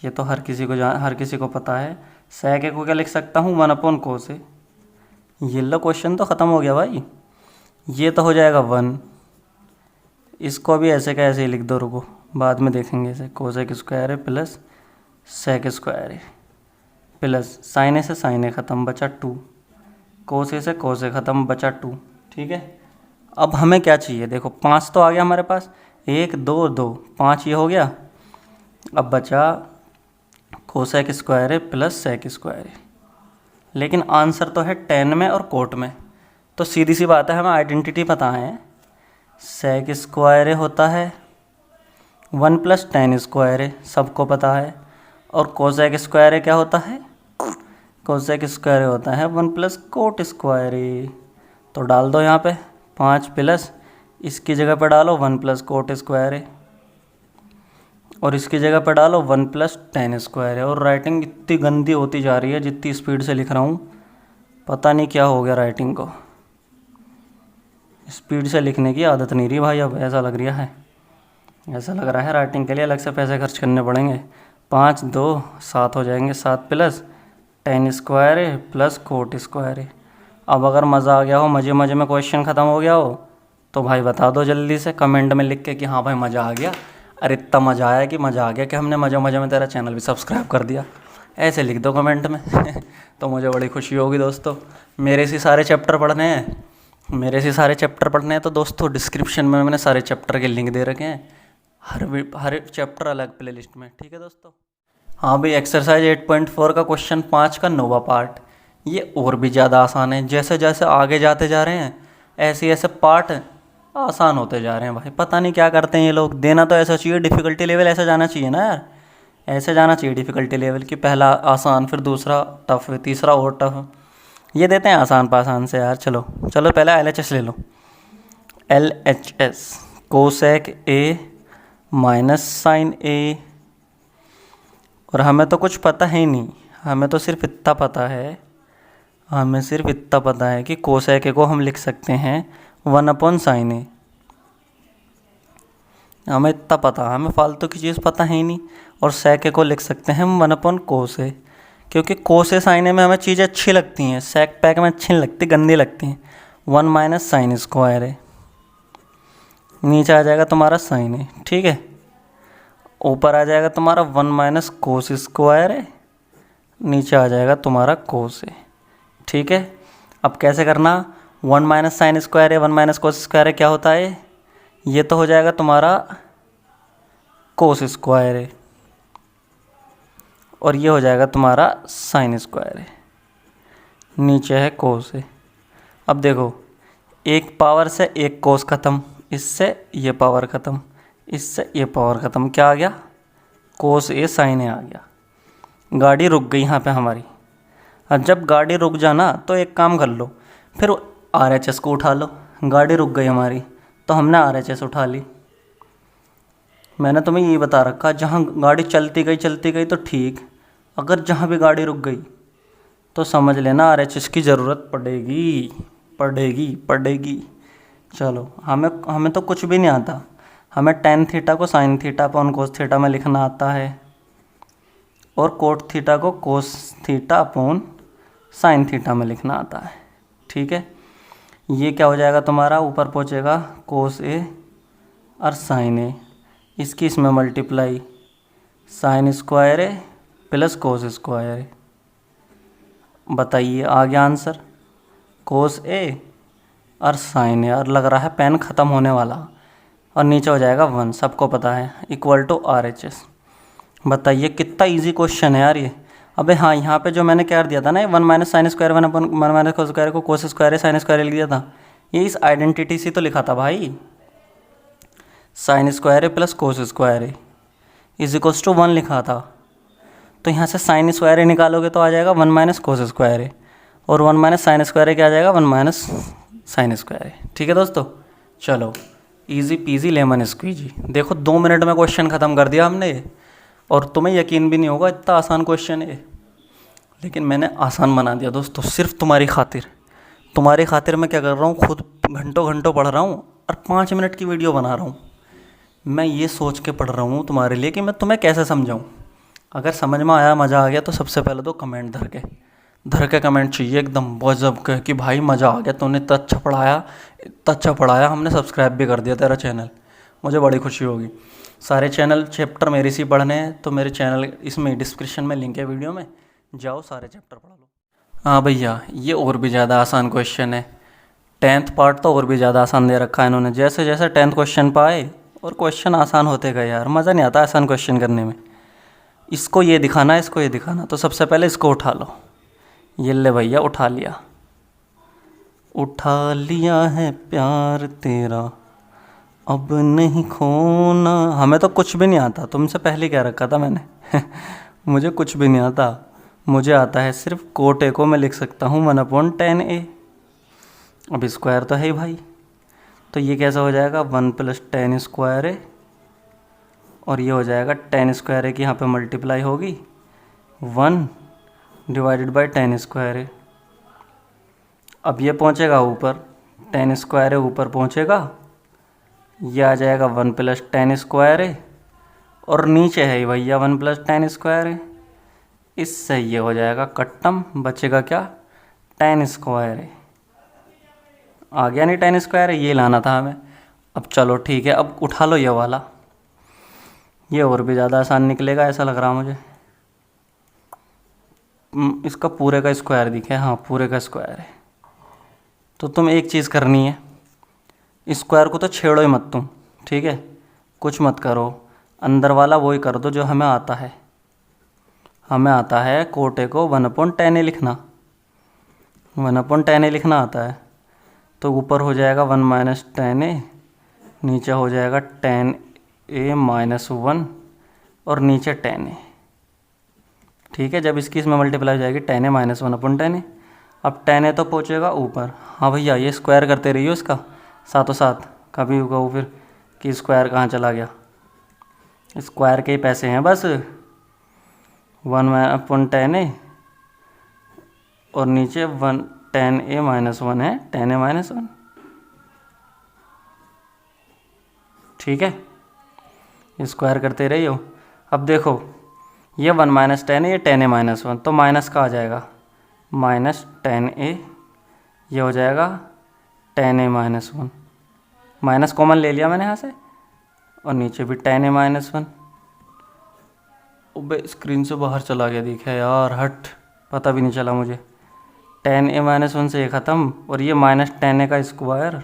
ये तो हर किसी को पता है। सेक A को क्या लिख सकता हूँ, 1/cos A। ये लो क्वेश्चन तो ख़त्म हो गया भाई। ये तो हो जाएगा 1, इसको भी ऐसे का ऐसे ही लिख दो, रुको बाद में देखेंगे इसे। Cosec square A plus sec square A plus sine A से साइन A ख़त्म, बचा 2, कोस A से कोस A ख़त्म, बचा 2, ठीक है। अब हमें क्या चाहिए, देखो 5 तो आ गया हमारे पास, 1 2 2 5 ये हो गया। अब बचा कोसेक स्क्वायर ए प्लस सेक स्क्वायर ए। लेकिन आंसर तो है टेन में और कोट में, तो सीधी सी बात है हमें आइडेंटिटी पता है। सेक स्क्वायर ए होता है 1 प्लस टेन स्क्वायर ए, सबको पता है। और कोसेक स्क्वायर ए क्या होता है? कोसेक स्क्वायर ए होता है 1 प्लस कोट स्क्वायर ए। तो डाल दो यहाँ पे 5 प्लस, इसकी जगह पे डालो 1 प्लस कोट स्क्वायर ए, और इसकी जगह पे डालो 1 प्लस टेन स्क्वायर है। और राइटिंग इतनी गंदी होती जा रही है जितनी स्पीड से लिख रहा हूँ, पता नहीं क्या हो गया राइटिंग को। स्पीड से लिखने की आदत नहीं रही भाई, अब ऐसा लग रहा है, ऐसा लग रहा है राइटिंग के लिए अलग से पैसे खर्च करने पड़ेंगे। 5 2 7 हो जाएंगे, 7 प्लस टेन स्क्वायर है प्लस कोट स्क्वायर है। अब अगर मज़ा आ गया हो, मज़े मज़े में क्वेश्चन ख़त्म हो गया हो, तो भाई बता दो जल्दी से कमेंट में लिख के कि हाँ भाई मज़ा आ गया। अरे इतना मज़ा आया कि मज़ा आ गया कि हमने मज़े मज़े में तेरा चैनल भी सब्सक्राइब कर दिया, ऐसे लिख दो कमेंट में तो मुझे बड़ी खुशी होगी दोस्तों। मेरे से सारे चैप्टर पढ़ने हैं, मेरे से सारे चैप्टर पढ़ने हैं तो दोस्तों डिस्क्रिप्शन में मैंने सारे चैप्टर के लिंक दे रखे हैं, हर चैप्टर अलग प्लेलिस्ट में, ठीक है दोस्तों। हाँ भाई, एक्सरसाइज 8.4 का क्वेश्चन 5 का नोवा पार्ट, ये और भी ज़्यादा आसान है। जैसे जैसे आगे जाते जा रहे हैं ऐसे ऐसे पार्ट आसान होते जा रहे हैं भाई, पता नहीं क्या करते हैं ये लोग। देना तो ऐसा चाहिए, डिफ़िकल्टी लेवल ऐसा जाना चाहिए ना यार, ऐसे जाना चाहिए डिफ़िकल्टी लेवल कि पहला आसान, फिर दूसरा टफ, तीसरा और टफ। ये देते हैं आसान पासान से यार। चलो चलो पहले LHS ले लो। LHS cosec A minus sine A, और हमें तो कुछ पता है ही नहीं, हमें तो सिर्फ इतना पता है, हमें सिर्फ इतना पता है कि कोसेक ए को हम लिख सकते हैं 1/sin ए। हमें इतना पता, हमें फालतू की चीज़ पता है ही नहीं। और सेक ए को लिख सकते हैं हम 1/cos ए, क्योंकि कोस ए साइन ए में हमें चीज़ें अच्छी लगती हैं, सेक पैक में अच्छी नहीं लगती, गंदी लगती हैं। 1 - sin स्क्वायर ए, नीचे आ जाएगा तुम्हारा साइन ए, ठीक है। ऊपर आ जाएगा तुम्हारा 1 - cos स्क्वायर ए, नीचे आ जाएगा तुम्हारा कोस ए, ठीक है। अब कैसे करना? 1 - sin स्क्वायर है 1 - cos स्क्वायर है, क्या होता है? ये तो हो जाएगा तुम्हारा कोस स्क्वायर है, और ये हो जाएगा तुम्हारा साइन स्क्वायर है, नीचे है कोस है। अब देखो, एक पावर से एक कोस ख़त्म, इससे ये पावर ख़त्म, इससे ये पावर ख़त्म, क्या आ गया? कोस ए साइन ए आ गया। गाड़ी रुक गई यहाँ पे हमारी। और जब गाड़ी रुक जाना तो एक काम कर लो, फिर RHS को उठा लो। गाड़ी रुक गई हमारी तो हमने RHS उठा ली। मैंने तुम्हें यही बता रखा, जहाँ गाड़ी चलती गई तो ठीक, अगर जहाँ भी गाड़ी रुक गई तो समझ लेना RHS की ज़रूरत पड़ेगी पड़ेगी पड़ेगी। चलो, हमें तो कुछ भी नहीं आता, हमें tan थीटा को sin theta upon cos theta में लिखना आता है, और कोट थीटा को cos theta upon sine theta में लिखना आता है, ठीक है। ये क्या हो जाएगा तुम्हारा, ऊपर पहुँचेगा कोस ए और साइन ए, इसकी इसमें मल्टीप्लाई, साइन स्क्वायर ए प्लस कोस स्क्वायर ए। बताइए आ गया आंसर, कोस ए और साइन ए, और लग रहा है पेन ख़त्म होने वाला, और नीचे हो जाएगा 1, सबको पता है, इक्वल टू RHS। बताइए कितना इजी क्वेश्चन है यार ये। अबे हाँ, यहाँ पे जो मैंने क्या दिया था ना, 1 - sin स्क्वायर 1 - cos स्क्वायर को कोस स्क्वायर है साइन स्क्वायर लिख दिया था, ये इस आइडेंटिटी से तो लिखा था भाई, साइन स्क्वायर है प्लस कोस स्क्वायर है इज इक्वल्स टू 1 लिखा था। तो यहाँ से साइन स्क्वायर निकालोगे तो आ जाएगा 1 - cos स्क्वायर है, और 1 - sin स्क्वायर क्या आ जाएगा 1 - sin स्क्वायर है, ठीक है दोस्तों। चलो, इजी पीजी लेमन स्क्वीजी। देखो 2 मिनट में क्वेश्चन ख़त्म कर दिया हमने, और तुम्हें यकीन भी नहीं होगा इतना आसान क्वेश्चन है, लेकिन मैंने आसान बना दिया दोस्तों, सिर्फ तुम्हारी खातिर। तुम्हारी खातिर मैं क्या कर रहा हूँ, खुद घंटों घंटों पढ़ रहा हूँ और 5 मिनट की वीडियो बना रहा हूँ। मैं ये सोच के पढ़ रहा हूँ तुम्हारे लिए कि मैं तुम्हें कैसे समझाऊँ। अगर समझ में आया, मज़ा आ गया, तो सबसे पहले तो कमेंट धर के कमेंट चाहिए एकदम गजब के कि भाई मज़ा आ गया, तूने इतना अच्छा पढ़ाया, हमने सब्सक्राइब भी कर दिया तेरा चैनल, मुझे बड़ी खुशी होगी। सारे चैनल चैप्टर मेरे से पढ़ने हैं तो मेरे चैनल इसमें डिस्क्रिप्शन में लिंक है वीडियो में, जाओ सारे चैप्टर पढ़ लो। हाँ भैया, ये और भी ज़्यादा आसान क्वेश्चन है, 10th पार्ट तो और भी ज़्यादा आसान दे रखा है इन्होंने। जैसे जैसे 10th क्वेश्चन पे आए और क्वेश्चन आसान होते गए यार, मज़ा नहीं आता आसान क्वेश्चन करने में। इसको ये दिखाना, इसको ये दिखाना, तो सबसे पहले इसको उठा लो। ये ले भैया उठा लिया, उठा लिया है प्यार तेरा, अब नहीं खोना। हमें तो कुछ भी नहीं आता, तुमसे पहले क्या रखा था मैंने मुझे कुछ भी नहीं आता, मुझे आता है सिर्फ कोटे को मैं लिख सकता हूँ 1/10A। अब स्क्वायर तो है ही भाई, तो ये कैसा हो जाएगा 1 + 10² और ये हो जाएगा 10² की यहाँ पे मल्टीप्लाई होगी 1 / 10²। अब ये पहुँचेगा ऊपर, 10² ऊपर पहुँचेगा, ये आ जाएगा 1 + 10² और नीचे है भैया 1 + 10²। इससे ये हो जाएगा कट्टम, बचेगा क्या 10²। आ गया नहीं 10², ये लाना था हमें। अब चलो ठीक है, अब उठा लो ये वाला, ये और भी ज़्यादा आसान निकलेगा ऐसा लग रहा मुझे। इसका पूरे का स्क्वायर दिखे, हाँ पूरे का स्क्वायर है। तो तुम एक चीज़ करनी है, स्क्वायर को तो छेड़ो ही मत तुम, ठीक है, कुछ मत करो, अंदर वाला वही कर दो जो हमें आता है। हमें आता है कोटे को 1/10A लिखना, 1/10A लिखना आता है। तो ऊपर हो जाएगा 1 - 10A, नीचे हो जाएगा 10A - 1 और नीचे 10A। ठीक है, जब इसकी इसमें मल्टीप्लाई हो जाएगी 10A - 1/10A। अब 10A तो पहुँचेगा ऊपर। हाँ भैया, ये स्क्वायर करते रहिए उसका साथों साथ, कभी कहो फिर कि स्क्वायर कहाँ चला गया। स्क्वायर के ही पैसे हैं बस, 1/10A और नीचे 10A - 1 है, 10A - 1। ठीक है, स्क्वायर करते रहिए। अब देखो ये 1 - 10 है, ये 10A - 1, तो माइनस का आ जाएगा -10A, ये हो जाएगा 10A - 1, माइनस कॉमन ले लिया मैंने यहाँ से, और नीचे भी 10A - 1। अबे स्क्रीन से बाहर चला गया, देखा यार, हट, पता भी नहीं चला मुझे। 10A - 1 से ये ख़त्म, और ये -10A का स्क्वायर,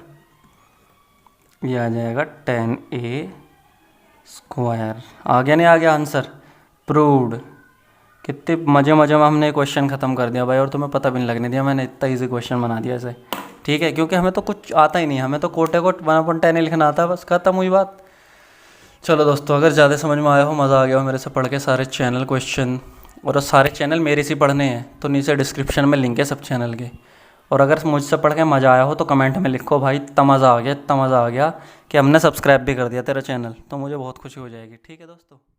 ये आ जाएगा 10A²। आ गया नहीं, आ गया आंसर, प्रूव्ड। कितने मज़े मज़े में हमने क्वेश्चन ख़त्म कर दिया भाई, और तुम्हें पता भी नहीं लगने दिया मैंने, इतना ईजी क्वेश्चन बना दिया ऐसे। ठीक है, क्योंकि हमें तो कुछ आता ही नहीं, हमें तो कोटे को 1/10 लिखना आता है, बस ख़त्म हुई बात। चलो दोस्तों, अगर ज़्यादा समझ में आया हो, मज़ा आ गया हो मेरे से पढ़ के सारे चैनल क्वेश्चन, और सारे चैनल मेरे से पढ़ने हैं तो नीचे डिस्क्रिप्शन में लिंक है सब चैनल के। और अगर मुझसे पढ़ के मज़ा आया हो तो कमेंट में लिखो भाई, इतना मज़ा आ गया, इतना मज़ा आ गया कि हमने सब्सक्राइब भी कर दिया तेरा चैनल, तो मुझे बहुत खुशी हो जाएगी। ठीक है दोस्तों।